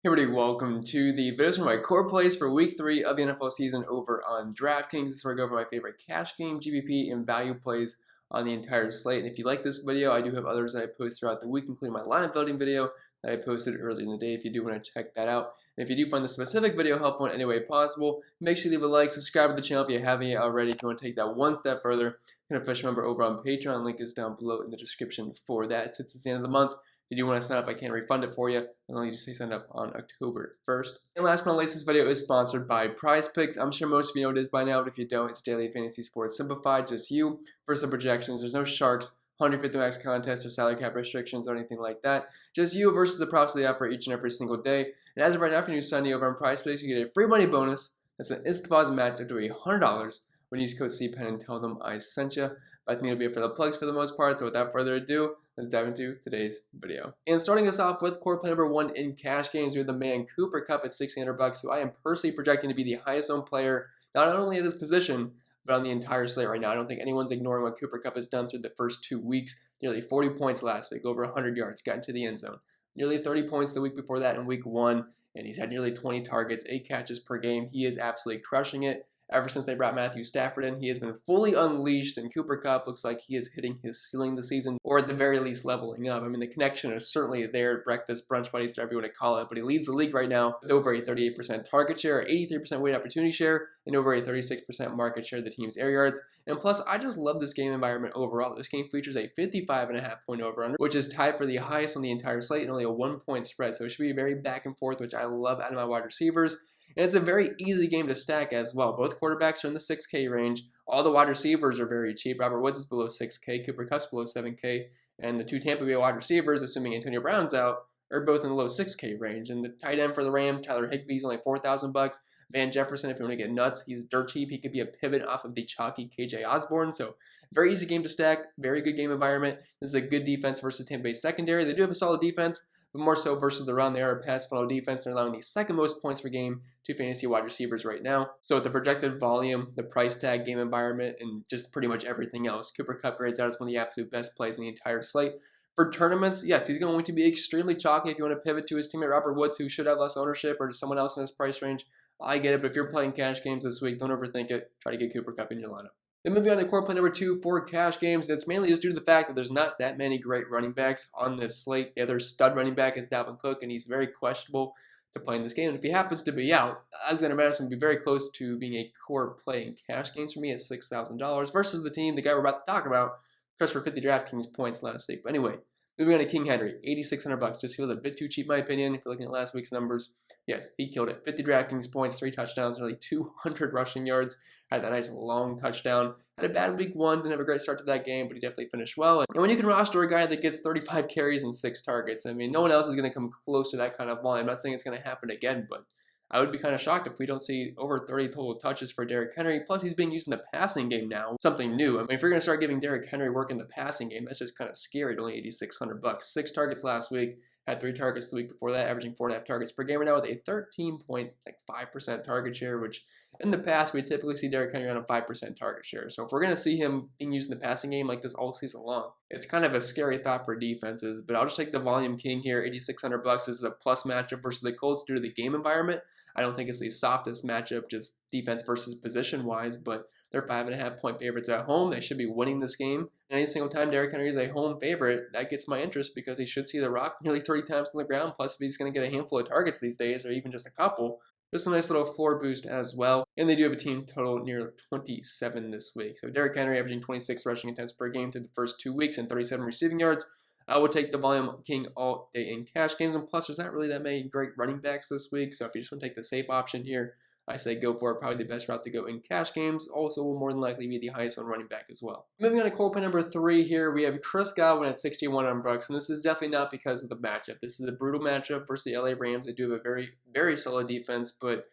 Hey everybody, welcome to the videos for my core plays for week 3 of the NFL season over on DraftKings. This is where I go over my favorite cash game, GPP, and value plays on the entire slate. And if you like this video, I do have others that I post throughout the week, including my lineup building video that I posted earlier in the day if you do want to check that out. And if you do find this specific video helpful in any way possible, make sure you leave a like, subscribe to the channel if you haven't yet already. If you want to take that one step further, you can official member over on Patreon. Link is down below in the description for that. Since it's the end of the month, if you do want to sign up, I can refund it for you, as long as you just say sign up on October 1st. And last but not least, this video is sponsored by Prize Picks. I'm sure most of you know what it is by now, but if you don't, it's daily fantasy sports simplified, just you versus the projections. There's no sharks, 150 max contests, or salary cap restrictions, or anything like that. Just you versus the props they offer each and every single day. And as of right now, if you're new signing over on Prize Picks, you get a free money bonus. That's an instant deposit match up to $100 when you use code CPEN and tell them I sent you. I think it'll be it for the plugs for the most part, so without further ado, let's dive into today's video. And starting us off with core play number 1 in cash games, we have the man Cooper Kupp at $1,600, who I am personally projecting to be the highest owned player, not only at his position, but on the entire slate right now. I don't think anyone's ignoring what Cooper Kupp has done through the first 2 weeks. Nearly 40 points last week, over 100 yards, got into the end zone. Nearly 30 points the week before that in week 1, and he's had nearly 20 targets, 8 catches per game. He is absolutely crushing it. Ever since they brought Matthew Stafford in, he has been fully unleashed, and Cooper Kupp looks like he is hitting his ceiling this season, or at the very least leveling up. I mean, the connection is certainly there, breakfast, brunch buddies, whatever you want to call it, but he leads the league right now with over a 38% target share, 83% weighted opportunity share, and over a 36% market share of the team's air yards. And plus, I just love this game environment overall. This game features a 55.5 point over-under, which is tied for the highest on the entire slate, and only a 1-point spread, so it should be very back and forth, which I love out of my wide receivers. And it's a very easy game to stack as well. Both quarterbacks are in the 6K range. All the wide receivers are very cheap. Robert Woods is below 6K, Cooper Kupp's below 7K, and the 2 Tampa Bay wide receivers, assuming Antonio Brown's out, are both in the low 6K range. And the tight end for the Rams, Tyler Higbee's only $4,000. Van Jefferson, if you want to get nuts, he's dirt cheap. He could be a pivot off of the chalky KJ Osborne. So very easy game to stack, very good game environment. This is a good defense versus Tampa Bay secondary. They do have a solid defense, but more so versus the run. They are a pass funnel defense. They're allowing the second most points per game to fantasy wide receivers right now. So with the projected volume, the price tag, game environment, and just pretty much everything else, Cooper Kupp grades out as one of the absolute best plays in the entire slate. For tournaments, yes, he's going to be extremely chalky if you want to pivot to his teammate Robert Woods, who should have less ownership, or to someone else in his price range. I get it, but if you're playing cash games this week, don't overthink it. Try to get Cooper Kupp in your lineup. Then moving on to core play number 2 for cash games. That's mainly just due to the fact that there's not that many great running backs on this slate. The other stud running back is Dalvin Cook, and he's very questionable to play in this game. And if he happens to be out, Alexander Mattison would be very close to being a core play in cash games for me at $6,000 versus the team, the guy we're about to talk about, crushed for 50 DraftKings points last week. But anyway, moving on to King Henry, $8,600. Just feels a bit too cheap, in my opinion. If you're looking at last week's numbers, yes, he killed it. 50 DraftKings points, 3 touchdowns, nearly 200 rushing yards. Had that nice long touchdown. Had a bad week 1, didn't have a great start to that game, but he definitely finished well. And when you can roster a guy that gets 35 carries and 6 targets, I mean, no one else is going to come close to that kind of volume. I'm not saying it's going to happen again, but I would be kind of shocked if we don't see over 30 total touches for Derrick Henry. Plus, he's being used in the passing game now. Something new. I mean, if you're going to start giving Derrick Henry work in the passing game, that's just kind of scary at only $8,600. 6 targets last week. Had 3 targets the week before that, averaging 4.5 targets per game right now with a 13.5% target share, which in the past we typically see Derrick Henry on a 5% target share. So if we're going to see him being used in the passing game like this all season long, it's kind of a scary thought for defenses. But I'll just take the volume king here, $8,600. This is a plus matchup versus the Colts due to the game environment. I don't think it's the softest matchup, just defense versus position wise, but they're 5.5 point favorites at home. They should be winning this game. And any single time Derrick Henry is a home favorite, that gets my interest because he should see the rock nearly 30 times on the ground. Plus, if he's going to get a handful of targets these days, or even just a couple, just a nice little floor boost as well. And they do have a team total near 27 this week. So Derrick Henry averaging 26 rushing attempts per game through the first 2 weeks and 37 receiving yards. I would take the volume king all day in cash games. And plus, there's not really that many great running backs this week. So if you just want to take the safe option here, I say go for it. Probably the best route to go in cash games. Also will more than likely be the highest on running back as well. Moving on to core play number 3 here, we have Chris Godwin at $6,100. And this is definitely not because of the matchup. This is a brutal matchup versus the LA Rams. They do have a very, very solid defense, but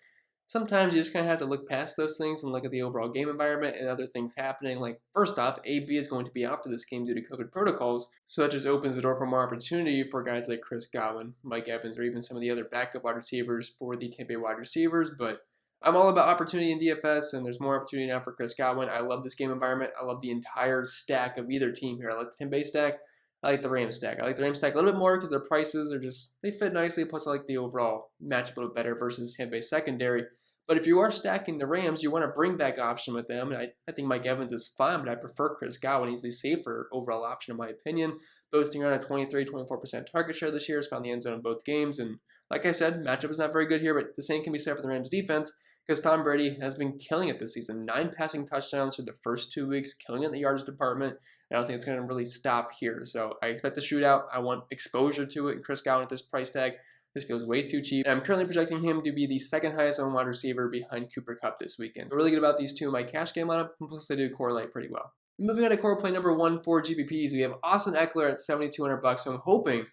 sometimes you just kind of have to look past those things and look at the overall game environment and other things happening. Like, first off, AB is going to be out for this game due to COVID protocols, so that just opens the door for more opportunity for guys like Chris Godwin, Mike Evans, or even some of the other backup wide receivers for the Tampa Bay wide receivers. But I'm all about opportunity in DFS, and there's more opportunity now for Chris Godwin. I love this game environment. I love the entire stack of either team here. I like the Tampa Bay stack. I like the Rams stack. I like the Rams stack a little bit more because their prices are just, they fit nicely. Plus, I like the overall matchup a little better versus Tampa Bay secondary. But if you are stacking the Rams, you want a bring back option with them. And I think Mike Evans is fine, but I prefer Chris Godwin. He's the safer overall option, in my opinion. Boasting around a 23-24% target share this year. Has found the end zone in both games. And like I said, matchup is not very good here, but the same can be said for the Rams defense because Tom Brady has been killing it this season. 9 passing touchdowns for the first 2 weeks, killing it in the yards department. I don't think it's going to really stop here. So I expect the shootout. I want exposure to it. And Chris Godwin at this price tag, this feels way too cheap. And I'm currently projecting him to be the second highest owned wide receiver behind Cooper Kupp this weekend. So really good about these two in my cash game lineup, and plus they do correlate pretty well. Moving on to core play number 1 for GPPs, we have Austin Eckler at $7,200. So I'm hoping,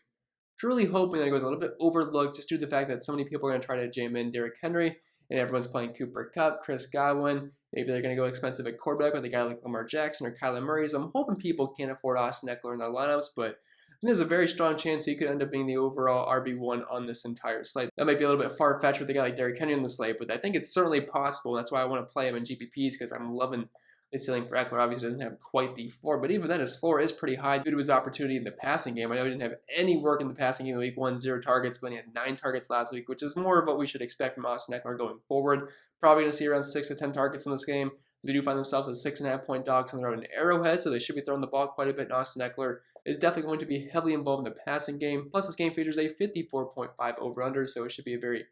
truly hoping that it goes a little bit overlooked just due to the fact that so many people are going to try to jam in Derrick Henry, and everyone's playing Cooper Kupp, Chris Godwin. Maybe they're going to go expensive at quarterback with a guy like Lamar Jackson or Kyler Murray. So I'm hoping people can't afford Austin Eckler in their lineups, but there's a very strong chance he could end up being the overall RB1 on this entire slate. That might be a little bit far-fetched with a guy like Derrick Henry on the slate, but I think it's certainly possible. That's why I want to play him in GPPs because I'm loving the ceiling for Eckler. Obviously doesn't have quite the floor, but even then his floor is pretty high due to his opportunity in the passing game. I know he didn't have any work in the passing game in week 1, 0 targets, but he had 9 targets last week, which is more of what we should expect from Austin Eckler going forward. Probably going to see around 6 to 10 targets in this game. They do find themselves as 6.5-point dogs on the road in Arrowhead, so they should be throwing the ball quite a bit. And Austin Eckler is definitely going to be heavily involved in the passing game. Plus, this game features a 54.5 over-under, so it should be a very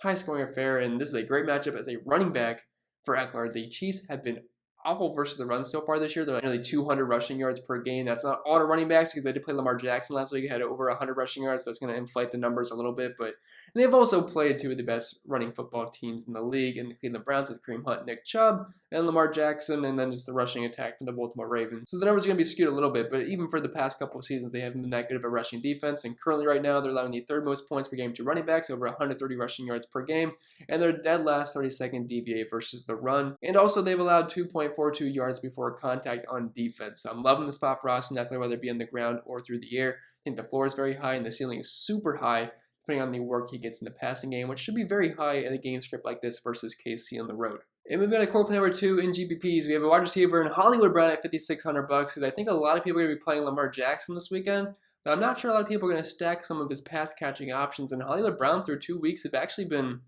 high-scoring affair. And this is a great matchup as a running back for Eckler. The Chiefs have been awful versus the run so far this year. They're at nearly 200 rushing yards per game. That's not all the running backs because they did play Lamar Jackson last week. He had over 100 rushing yards, so it's going to inflate the numbers a little bit. But they've also played 2 of the best running football teams in the league in the Cleveland Browns with Kareem Hunt, Nick Chubb, and Lamar Jackson, and then just the rushing attack from the Baltimore Ravens. So the numbers are going to be skewed a little bit, but even for the past couple of seasons, they haven't been that good of a rushing defense. And currently right now, they're allowing the 3rd most points per game to running backs, over 130 rushing yards per game, and they're dead last 32nd DVA versus the run. And also, they've allowed 2.42 yards before contact on defense. So I'm loving the spot for Austin Eckler, whether it be on the ground or through the air. I think the floor is very high and the ceiling is super high, depending on the work he gets in the passing game, which should be very high in a game script like this versus KC on the road. And moving on to core play number 2 in GPPs, we have a wide receiver in Hollywood Brown at $5,600 because I think a lot of people are going to be playing Lamar Jackson this weekend, but I'm not sure a lot of people are going to stack some of his pass catching options. And Hollywood Brown through 2 weeks have actually been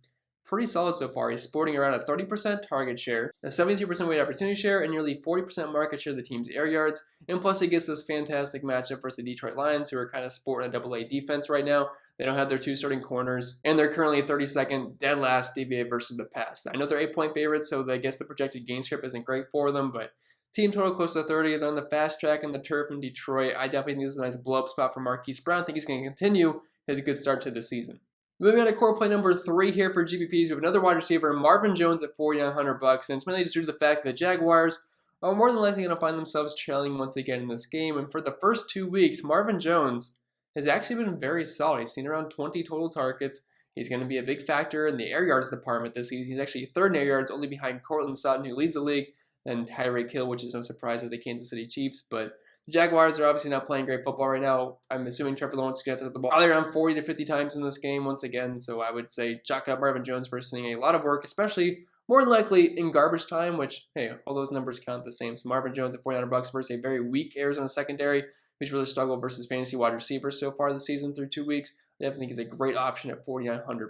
pretty solid so far. He's sporting around a 30% target share, a 72% weighted opportunity share, and nearly 40% market share of the team's air yards. And plus, he gets this fantastic matchup versus the Detroit Lions, who are kind of sporting a AA defense right now. They don't have their 2 starting corners, and they're currently 32nd dead last DVA versus the pass. I know they're 8-point favorites, so I guess the projected game script isn't great for them, but team total close to 30. They're on the fast track and the turf in Detroit. I definitely think this is a nice blow-up spot for Marquise Brown. I think he's going to continue his good start to the season. Moving on to core play number 3 here for GPPs, we have another wide receiver, Marvin Jones at $4,900, and it's mainly just due to the fact that the Jaguars are more than likely going to find themselves trailing once again in this game. And for the first 2 weeks, Marvin Jones has actually been very solid. He's seen around 20 total targets. He's going to be a big factor in the air yards department this season. He's actually 3rd in air yards, only behind Cortland Sutton, who leads the league, and Tyreek Hill, which is no surprise with the Kansas City Chiefs. But the Jaguars are obviously not playing great football right now. I'm assuming Trevor Lawrence is going to get the ball probably around 40 to 50 times in this game once again. So I would say chalk up Marvin Jones for seeing a lot of work, especially more than likely in garbage time, which, hey, all those numbers count the same. So Marvin Jones at $4,900 versus a very weak Arizona secondary, who's really struggled versus fantasy wide receivers so far this season through 2 weeks. I definitely think is a great option at $4,900.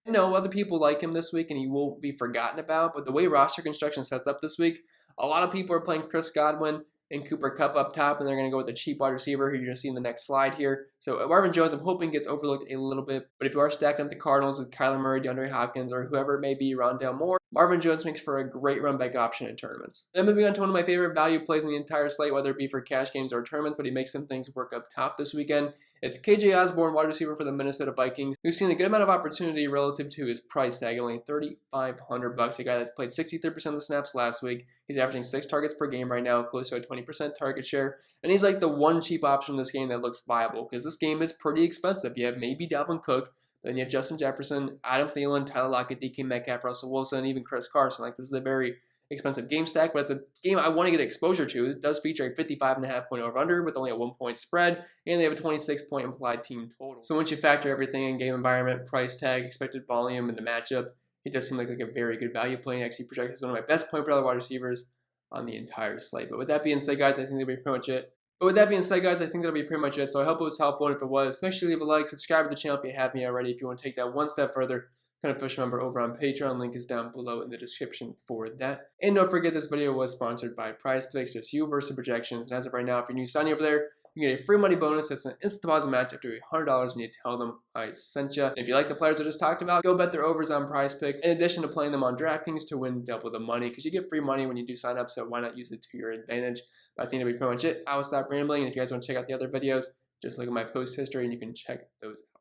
I know other people like him this week and he won't be forgotten about, but the way roster construction sets up this week, a lot of people are playing Chris Godwin and Cooper Kupp up top, and they're going to go with a cheap wide receiver who you're going to see in the next slide here. So Marvin Jones, I'm hoping gets overlooked a little bit, but if you are stacking up the Cardinals with Kyler Murray, DeAndre Hopkins, or whoever it may be, Rondale Moore, Marvin Jones makes for a great run back option in tournaments. Then moving on to one of my favorite value plays in the entire slate, whether it be for cash games or tournaments, but he makes some things work up top this weekend. It's KJ Osborne, wide receiver for the Minnesota Vikings, who's seen a good amount of opportunity relative to his price tag, only $3,500. A guy that's played 63% of the snaps last week. He's averaging 6 targets per game right now, close to a 20% target share. And he's like the one cheap option in this game that looks viable, because this game is pretty expensive. You have maybe Dalvin Cook, then you have Justin Jefferson, Adam Thielen, Tyler Lockett, DK Metcalf, Russell Wilson, and even Chris Carson. Like, this is a very expensive game stack, but it's a game I want to get exposure to. It does feature a 55.5-point over-under with only a 1-point spread, and they have a 26-point implied team total. So once you factor everything in, game environment, price tag, expected volume, and the matchup, it does seem like a very good value play. He actually projected as one of my best point per dollar wide receivers on the entire slate. But with that being said, guys, I think that'll be pretty much it But with that being said, guys, I think that'll be pretty much it. So I hope it was helpful, and if it was, make sure to leave a like, subscribe to the channel if you haven't already. If you want to take that one step further, kind of push member over on Patreon. Link is down below in the description for that. And don't forget, this video was sponsored by PrizePicks, just you versus projections. And as of right now, if you're new signing over there, you get a free money bonus. That's an instant deposit match up to $100 when you tell them I sent you. And if you like the players I just talked about, go bet their overs on PrizePicks, in addition to playing them on DraftKings to win double the money, because you get free money when you do sign up, so why not use it to your advantage? But I think that'll be pretty much it. I will stop rambling, and if you guys want to check out the other videos, just look at my post history and you can check those out.